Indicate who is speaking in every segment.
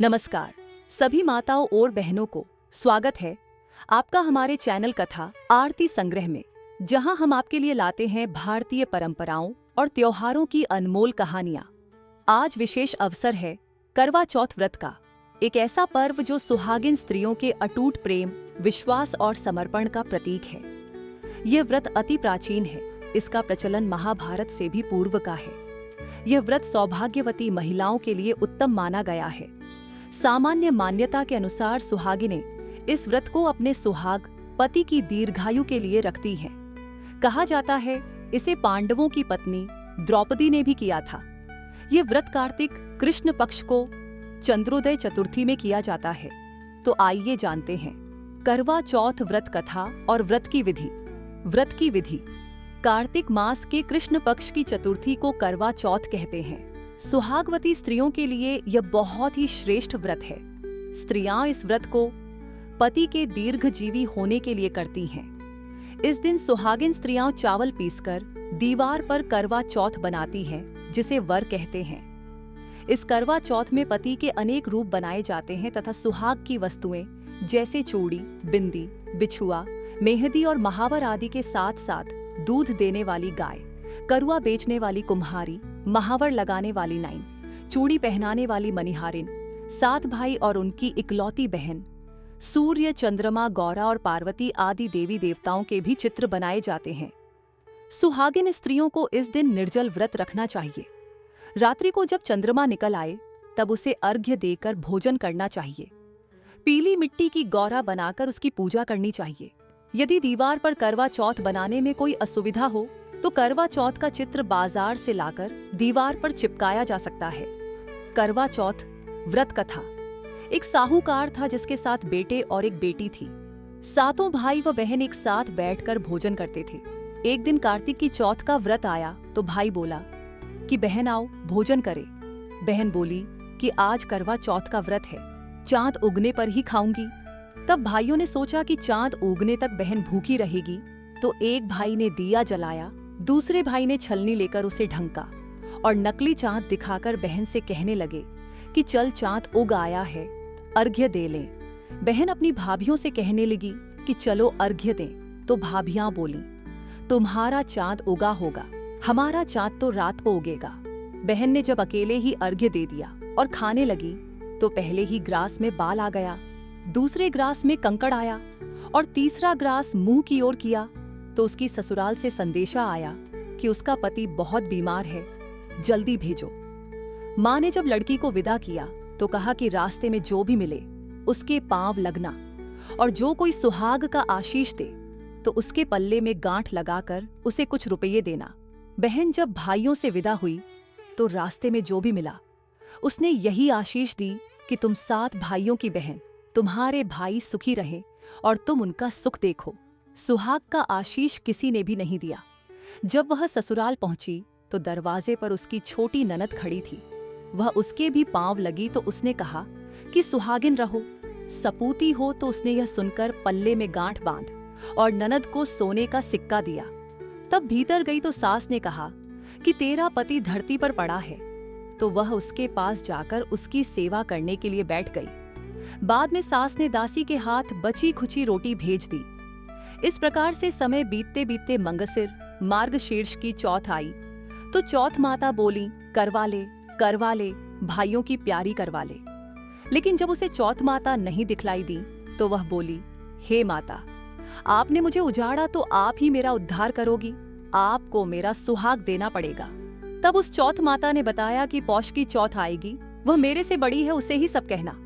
Speaker 1: नमस्कार सभी माताओं और बहनों को स्वागत है आपका हमारे चैनल कथा आरती संग्रह में, जहां हम आपके लिए लाते हैं भारतीय परंपराओं और त्योहारों की अनमोल कहानियां। आज विशेष अवसर है करवा चौथ व्रत का, एक ऐसा पर्व जो सुहागिन स्त्रियों के अटूट प्रेम, विश्वास और समर्पण का प्रतीक है। यह व्रत अति प्राचीन है, इसका प्रचलन महाभारत से भी पूर्व का है। यह व्रत सौभाग्यवती महिलाओं के लिए उत्तम माना गया है। सामान्य मान्यता के अनुसार सुहागिनें इस व्रत को अपने सुहाग पति की दीर्घायु के लिए रखती हैं। कहा जाता है इसे पांडवों की पत्नी द्रौपदी ने भी किया था। ये व्रत कार्तिक कृष्ण पक्ष को चंद्रोदय चतुर्थी में किया जाता है। तो आइए जानते हैं करवा चौथ व्रत कथा और व्रत की विधि। व्रत की विधि। कार्तिक मास के कृष्ण पक्ष की चतुर्थी को करवा चौथ कहते हैं। सुहागवती स्त्रियों के लिए यह बहुत ही श्रेष्ठ व्रत है। स्त्रियां इस व्रत को पति के दीर्घजीवी होने के लिए करती हैं। इस दिन सुहागिन स्त्रियां चावल पीसकर दीवार पर करवा चौथ बनाती हैं, जिसे वर कहते हैं। इस करवा चौथ में पति के अनेक रूप बनाए जाते हैं तथा सुहाग की वस्तुएं जैसे चूड़ी, बिंदी, बिछुआ, मेहंदी और महावर आदि के साथ साथ दूध देने वाली गाय, करुआ बेचने वाली कुम्हारी, महावर लगाने वाली नाइन, चूड़ी पहनाने वाली मनिहारिन, 7 भाई और उनकी इकलौती बहन, सूर्य, चंद्रमा, गौरा और पार्वती आदि देवी देवताओं के भी चित्र बनाए जाते हैं। सुहागिन स्त्रियों को इस दिन निर्जल व्रत रखना चाहिए। रात्रि को जब चंद्रमा निकल आए तब उसे अर्घ्य देकर भोजन करना चाहिए। पीली मिट्टी की गौरा बनाकर उसकी पूजा करनी चाहिए। यदि दीवार पर करवा चौथ बनाने में कोई असुविधा हो तो करवा चौथ का चित्र बाजार से लाकर दीवार पर चिपकाया जा सकता है। करवा चौथ व्रत कथा। एक साहूकार था जिसके साथ बेटे और एक बेटी थी। 7 भाई व बहन एक साथ बैठकर भोजन करते थे। एक दिन कार्तिक की चौथ का व्रत आया तो भाई बोला कि बहन आओ भोजन करें। बहन बोली कि आज करवा चौथ का व्रत है, चांद उगने पर ही खाऊंगी। तब भाइयों ने सोचा कि चांद उगने तक बहन भूखी रहेगी, तो एक भाई ने दिया जलाया, दूसरे भाई ने छलनी लेकर उसे ढंका और नकली चांद दिखाकर बहन से कहने लगे कि चल चांद उग आया है, अर्घ्य दे लें। बहन अपनी भाभियों से कहने लगी कि चलो अर्घ्य दें, तो भाभियां बोली तुम्हारा चांद उगा होगा, हमारा चांद तो रात को उगेगा। बहन ने जब अकेले ही अर्घ्य दे दिया और खाने लगी तो पहले ही ग्रास में बाल आ गया, दूसरे ग्रास में कंकड़ आया और तीसरा ग्रास मुंह की ओर किया तो उसकी ससुराल से संदेशा आया कि उसका पति बहुत बीमार है, जल्दी भेजो। माँ ने जब लड़की को विदा किया तो कहा कि रास्ते में जो भी मिले उसके पांव लगना और जो कोई सुहाग का आशीष दे तो उसके पल्ले में गांठ लगाकर उसे कुछ रुपये देना। बहन जब भाइयों से विदा हुई तो रास्ते में जो भी मिला उसने यही आशीष दी कि तुम 7 भाइयों की बहन, तुम्हारे भाई सुखी रहे और तुम उनका सुख देखो। सुहाग का आशीष किसी ने भी नहीं दिया। जब वह ससुराल पहुंची तो दरवाजे पर उसकी छोटी ननद खड़ी थी। वह उसके भी पांव लगी तो उसने कहा कि सुहागिन रहो। सपूती हो तो उसने यह सुनकर पल्ले में गांठ बांध और ननद को सोने का सिक्का दिया। तब भीतर गई तो सास ने कहा कि तेरा पति धरती पर पड़ा है, तो वह उसके पास जाकर उसकी सेवा करने के लिए बैठ गई। बाद में सास ने दासी के हाथ बची खुची रोटी भेज दी। इस प्रकार से समय बीतते बीतते मंगसिर मार्गशीर्ष की चौथ आई तो चौथ माता बोली करवा ले, भाइयों की प्यारी करवा ले। लेकिन जब उसे चौथ माता नहीं दिखलाई दी तो वह बोली हे माता, आपने मुझे उजाड़ा तो आप ही मेरा उद्धार करोगी, आपको मेरा सुहाग देना पड़ेगा। तब उस चौथ माता ने बताया कि पौष की चौथ आएगी, वह मेरे से बड़ी है, उसे ही सब कहना,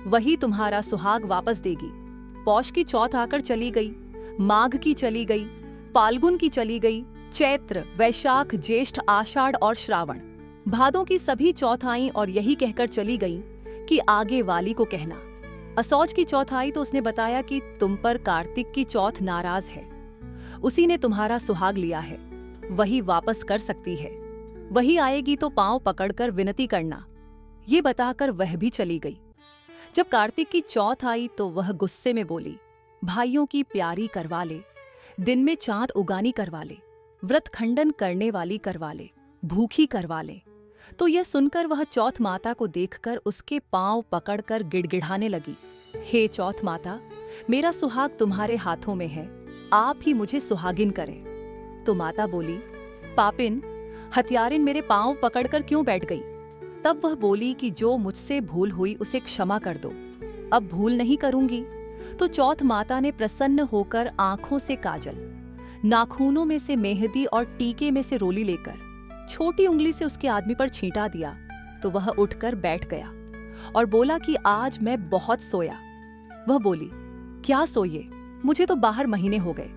Speaker 1: वही तुम्हारा सुहाग वापस देगी। पौष की चौथ आकर चली गई, माघ की चली गई, फाल्गुन की चली गई, चैत्र, वैशाख, ज्येष्ठ, आषाढ़ और श्रावण, भादों की सभी चौथ आईं और यही कहकर चली गईं कि आगे वाली को कहना। असौज की चौथ आई तो उसने बताया कि तुम पर कार्तिक की चौथ नाराज है, उसी ने तुम्हारा सुहाग लिया है, वही वापस कर सकती है, वही आएगी तो पांव पकड़कर विनती करना। ये बताकर वह भी चली गई। जब कार्तिक की चौथ आई तो वह गुस्से में बोली भाइयों की प्यारी करवा ले, दिन में चांद उगानी करवा ले, व्रत खंडन करने वाली करवा ले, भूखी करवा ले, तो यह सुनकर वह चौथ माता को देखकर उसके पांव पकड़कर गिड़गिड़ाने लगी। हे चौथ माता, मेरा सुहाग तुम्हारे हाथों में है, आप ही मुझे सुहागिन करें। तो माता बोली, पापिन, हत्यारिन मेरे पांव पकड़कर क्यों बैठ गई? तब वह बोली कि जो मुझसे भूल हुई उसे क्षमा कर दो, अब भूल नहीं करूंगी। तो चौथ माता ने प्रसन्न होकर आंखों से काजल, नाखूनों में से मेहंदी और टीके में से रोली लेकर छोटी उंगली से उसके आदमी पर छींटा दिया। तो वह उठकर बैठ गया और बोला कि आज मैं बहुत सोया। वह बोली, क्या सोए, मुझे तो बाहर महीने हो गए,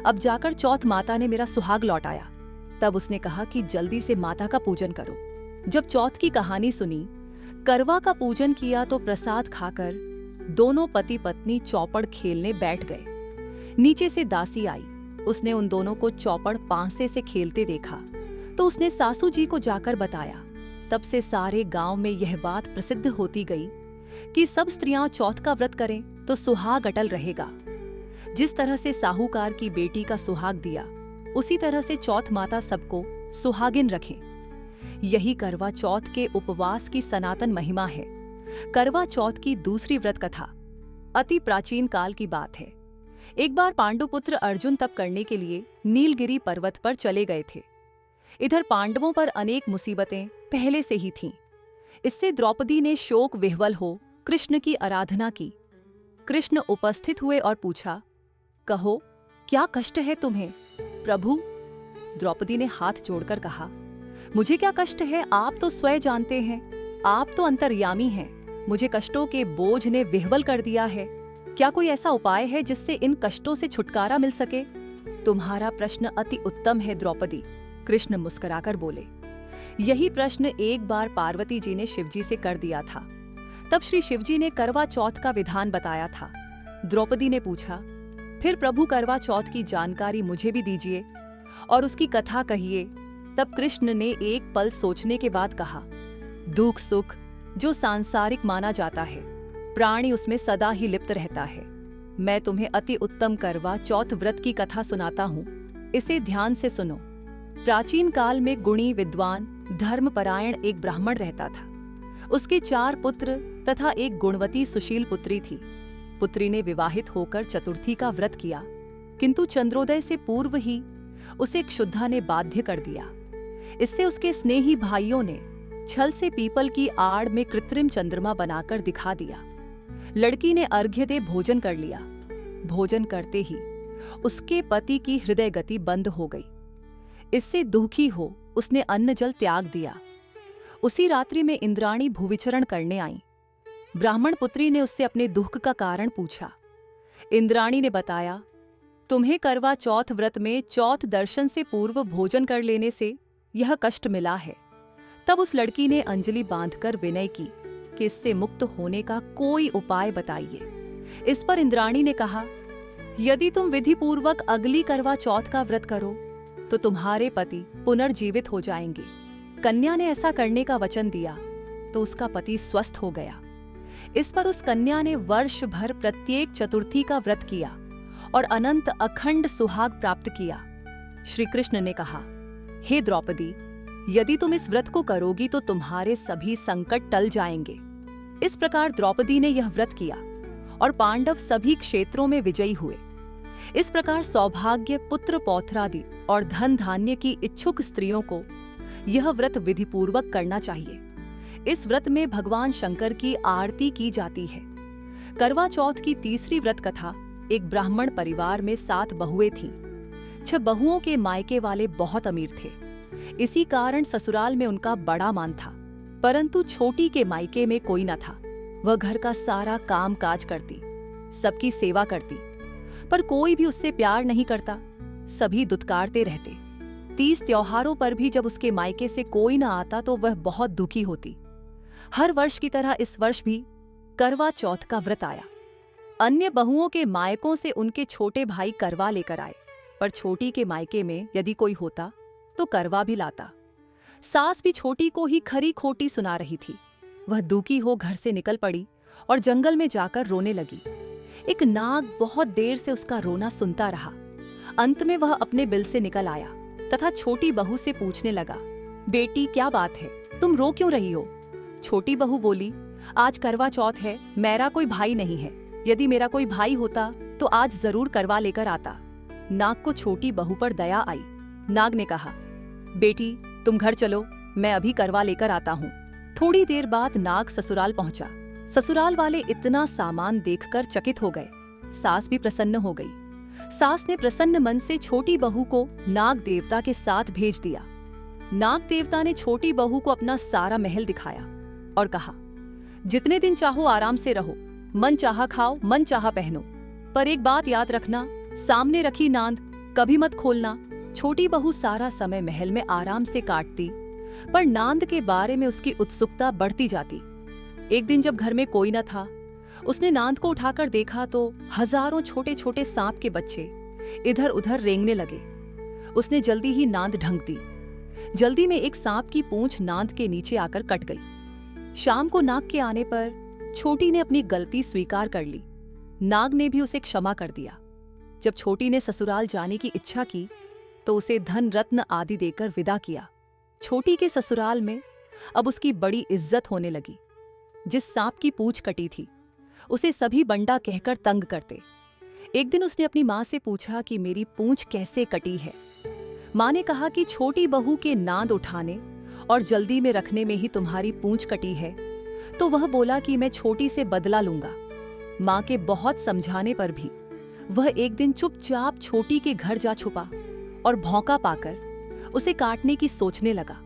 Speaker 1: अब जाकर चौथ माता ने मेरा सुहाग लौटाया। तब उसने कहा कि जल्दी से माता का पूजन करो। जब चौथ की कहानी सुनी, करवा का पूजन किया तो प्रसाद खाकर दोनों पति पत्नी चौपड़ खेलने बैठ गए। नीचे से दासी आई, उसने उन दोनों को चौपड़ पांसे से खेलते देखा तो उसने सासू जी को जाकर बताया। तब से सारे गांव में यह बात प्रसिद्ध होती गई कि सब स्त्रियां चौथ का व्रत करें तो सुहाग अटल रहेगा। जिस तरह से साहूकार की बेटी का सुहाग दिया, उसी तरह से चौथ माता सबको सुहागिन रखें। यही करवा चौथ के उपवास की सनातन महिमा है। करवा चौथ की दूसरी व्रत कथा अति प्राचीन काल की बात है। एक बार पांडुपुत्र अर्जुन तप करने के लिए नीलगिरी पर्वत पर चले गए थे। इधर पांडवों पर अनेक मुसीबतें पहले से ही थीं। इससे द्रौपदी ने शोक विह्वल हो कृष्ण की आराधना की। कृष्ण उपस्थित हुए और पूछा, कहो क्या कष्ट है तुम्हें? प्रभु, द्रौपदी ने हाथ जोड़कर कहा, मुझे क्या कष्ट है, आप तो स्वयं जानते हैं, आप तो अंतर्यामी हैं। मुझे कष्टों के बोझ ने विह्वल कर दिया है। क्या कोई ऐसा उपाय है जिससे इन कष्टों से छुटकारा मिल सके? तुम्हारा प्रश्न अति उत्तम है द्रौपदी, कृष्ण मुस्कुराकर बोले। यही प्रश्न एक बार पार्वती जी ने शिवजी से कर दिया था। तब श्री शिवजी ने करवा चौथ का विधान बताया था। द्रौपदी ने पूछा, फिर प्रभु करवा चौथ की जानकारी मुझे भी दीजिए और उसकी कथा कहिए। तब कृष्ण ने एक पल सोचने के बाद कहा, दुख सुख जो सांसारिक माना जाता है, प्राणी उसमें सदा ही लिप्त रहता है। मैं तुम्हें अति उत्तम करवा चौथ व्रत की कथा सुनाता हूँ, इसे ध्यान से सुनो। प्राचीन काल में गुणी विद्वान धर्मपरायण एक ब्राह्मण रहता था। उसके 4 पुत्र तथा एक गुणवती सुशील पुत्री थी। पुत्री ने विवाहित होकर चतुर्थी का व्रत किया, किंतु चंद्रोदय से पूर्व ही उसे क्षुधा ने बाध्य कर दिया। इससे उसके स्नेही भाइयों ने छल से पीपल की आड़ में कृत्रिम चंद्रमा बनाकर दिखा दिया। लड़की ने अर्घ्य दे भोजन कर लिया। भोजन करते ही उसके पति की हृदय गति बंद हो गई। इससे दुखी हो उसने अन्न जल त्याग दिया। उसी रात्रि में इंद्राणी भूविचरण करने आई। ब्राह्मण पुत्री ने उससे अपने दुख का कारण पूछा। इंद्राणी ने बताया, तुम्हें करवा चौथ व्रत में चौथ दर्शन से पूर्व भोजन कर लेने से यह कष्ट मिला है। तब उस लड़की ने अंजलि बांधकर विनय की कि इससे मुक्त होने का कोई उपाय बताइए। इस पर इंद्राणी ने कहा, यदि तुम विधि पूर्वक अगली करवा चौथ का व्रत करो तो तुम्हारे पति पुनर्जीवित हो जाएंगे। कन्या ने ऐसा करने का वचन दिया तो उसका पति स्वस्थ हो गया। इस पर उस कन्या ने वर्ष भर प्रत्येक चतुर्थी का व्रत किया और अनंत अखंड सुहाग प्राप्त किया। श्री कृष्ण ने कहा, हे द्रौपदी, यदि तुम इस व्रत को करोगी तो तुम्हारे सभी संकट टल जाएंगे। इस प्रकार द्रौपदी ने यह व्रत किया और पांडव सभी क्षेत्रों में विजयी हुए। इस प्रकार सौभाग्य, पुत्र पौत्रादि और धन धान्य की इच्छुक स्त्रियों को यह व्रत विधिपूर्वक करना चाहिए। इस व्रत में भगवान शंकर की आरती की जाती है। करवा चौथ की तीसरी व्रत कथा एक ब्राह्मण परिवार में 7 बहुएं थीं। 6 बहुओं के मायके वाले बहुत अमीर थे। इसी कारण ससुराल में उनका बड़ा मान था, परंतु छोटी के मायके में कोई न था। वह घर का सारा काम काज करती, सबकी सेवा करती, पर कोई भी उससे प्यार नहीं करता। सभी दुत्कारते रहते। 30 त्योहारों पर भी जब उसके मायके से कोई न आता तो वह बहुत दुखी होती। हर वर्ष की तरह इस वर्ष भी करवा चौथ का व्रत आया। अन्य बहुओं के मायकों से उनके छोटे भाई करवा लेकर आए, पर छोटी के मायके में यदि कोई होता तो करवा भी लाता। सास भी छोटी को ही खरी खोटी सुना रही थी। वह दुखी हो घर से निकल पड़ी और जंगल में जाकर रोने लगी। एक नाग बहुत देर से उसका रोना सुनता रहा। अंत में वह अपने बिल से निकल आया तथा छोटी बहू से पूछने लगा, बेटी क्या बात है, तुम रो क्यों रही हो? छोटी बहू बोली, आज करवा चौथ है, मेरा कोई भाई नहीं है। यदि मेरा कोई भाई होता तो आज जरूर करवा लेकर आता। नाग को छोटी बहू पर दया आई। नाग ने कहा, बेटी तुम घर चलो, मैं अभी करवा लेकर आता हूँ। थोड़ी देर बाद नाग ससुराल पहुंचा। ससुराल वाले इतना सामान देखकर चकित हो गए। सास भी प्रसन्न हो गई। सास ने प्रसन्न मन से छोटी बहू को नाग देवता के साथ भेज दिया। नाग देवता ने छोटी बहू को अपना सारा महल दिखाया और कहा, जितने दिन चाहो आराम से रहो, मन चाहा खाओ, मन चाहा पहनो, पर एक बात याद रखना, सामने रखी नांद कभी मत खोलना। छोटी बहू सारा समय महल में आराम से काटती, पर नांद के बारे में उसकी उत्सुकता बढ़ती जाती। एक दिन जब घर में कोई न था, उसने नांद को उठाकर देखा तो हजारों छोटे छोटे सांप के बच्चे इधर उधर रेंगने लगे। उसने जल्दी ही नांद ढंक दी। जल्दी में एक सांप की पूंछ नांद के नीचे आकर कट गई। शाम को नाग के आने पर छोटी ने अपनी गलती स्वीकार कर ली। नाग ने भी उसे क्षमा कर दिया। जब छोटी ने ससुराल जाने की इच्छा की तो उसे धन रत्न आदि देकर विदा किया। छोटी के ससुराल में अब उसकी बड़ी इज्जत होने लगी। जिस सांप की पूंछ कटी थी उसे सभी बंडा कहकर तंग करते। एक दिन उसने अपनी मां से पूछा कि मेरी पूंछ कैसे कटी है। मां ने कहा कि छोटी बहू के नांद उठाने और जल्दी में रखने में ही तुम्हारी पूंछ कटी है। तो वह बोला कि मैं छोटी से बदला लूंगा। मां के बहुत समझाने पर भी वह एक दिन चुपचाप छोटी के घर जा छुपा और भौंका पाकर उसे काटने की सोचने लगा।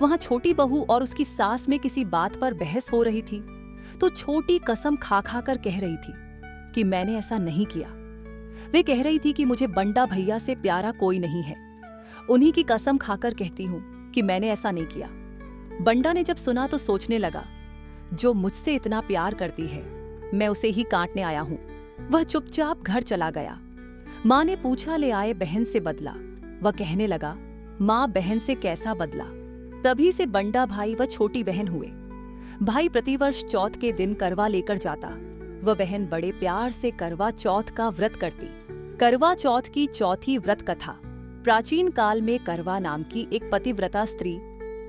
Speaker 1: वहां छोटी बहू और उसकी सास में किसी बात पर बहस हो रही थी तो छोटी कसम खा खा कर कह रही थी कि मैंने ऐसा नहीं किया। वे कह रही थी कि मुझे बंडा भैया से प्यारा कोई नहीं है। उन्हीं की कसम खाकर कहती हूं कि मैंने ऐसा नहीं किया। बंडा ने जब सुना तो सोचने लगा, जो मुझसे इतना प्यार करती है मैं उसे ही काटने आया हूं। वह चुपचाप घर चला गया। मां ने पूछा, ले आए बहन से बदला? वह कहने लगा, मां बहन से कैसा बदला? तभी से बंडा भाई व छोटी बहन हुए। भाई प्रतिवर्ष चौथ के दिन करवा लेकर जाता। वह बहन बड़े प्यार से करवा चौथ का व्रत करती। करवा चौथ की चौथी व्रत कथा। प्राचीन काल में करवा नाम की एक पतिव्रता स्त्री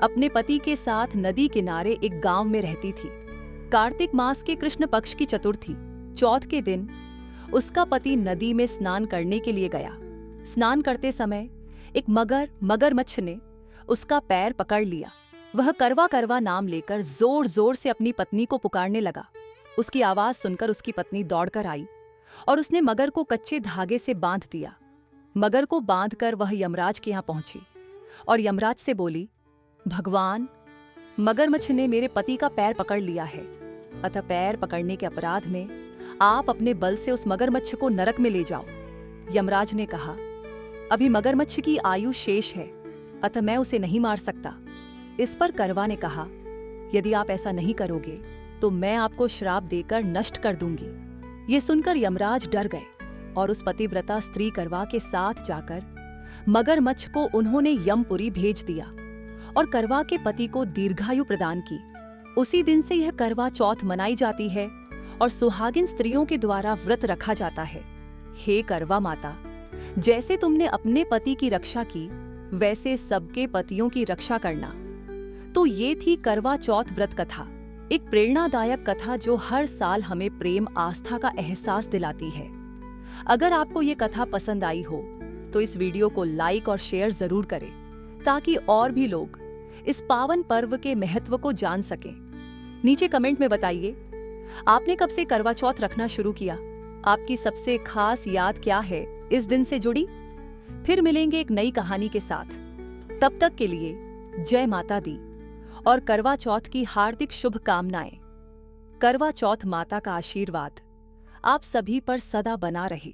Speaker 1: अपने पति के साथ नदी किनारे एक गांव में रहती थी। कार्तिक मास के कृष्ण पक्ष की चतुर्थी चौथ के दिन उसका पति नदी में स्नान करने के लिए गया। स्नान करते समय एक मगरमच्छ ने उसका पैर पकड़ लिया। वह करवा करवा नाम लेकर जोर जोर से अपनी पत्नी को पुकारने लगा। उसकी आवाज सुनकर उसकी पत्नी दौड़कर आई और उसने मगर को कच्चे धागे से बांध दिया। मगर को बांधकर वह यमराज के यहाँ पहुंची और यमराज से बोली, भगवान, मगरमच्छ ने मेरे पति का पैर पकड़ लिया है, अतः पैर पकड़ने के अपराध में आप अपने बल से उस मगरमच्छ को नरक में ले जाओ। यमराज ने कहा, अभी मगरमच्छ की आयु शेष है, अतः मैं उसे नहीं मार सकता। इस पर करवा ने कहा, यदि आप ऐसा नहीं करोगे तो मैं आपको श्राप देकर नष्ट कर दूंगी। ये सुनकर यमराज डर गए और उस पतिव्रता स्त्री करवा के साथ जाकर मगरमच्छ को उन्होंने यमपुरी भेज दिया और करवा के पति को दीर्घायु प्रदान की। उसी दिन से यह करवा चौथ मनाई जाती है और सुहागिन स्त्रियों के द्वारा व्रत रखा जाता है। हे करवा माता, जैसे तुमने अपने पति की रक्षा की वैसे सबके पतियों की रक्षा करना। तो ये थी करवा चौथ व्रत कथा, एक प्रेरणादायक कथा जो हर साल हमें प्रेम आस्था का एहसास दिलाती है। अगर आपको ये कथा पसंद आई हो तो इस वीडियो को लाइक और शेयर जरूर करें ताकि और भी लोग इस पावन पर्व के महत्व को जान सकें। नीचे कमेंट में बताइए, आपने कब से करवा चौथ रखना शुरू किया? आपकी सबसे खास याद क्या है इस दिन से जुड़ी? फिर मिलेंगे एक नई कहानी के साथ। तब तक के लिए जय माता दी और करवा चौथ की हार्दिक शुभकामनाएं। करवा चौथ माता का आशीर्वाद आप सभी पर सदा बना रहे।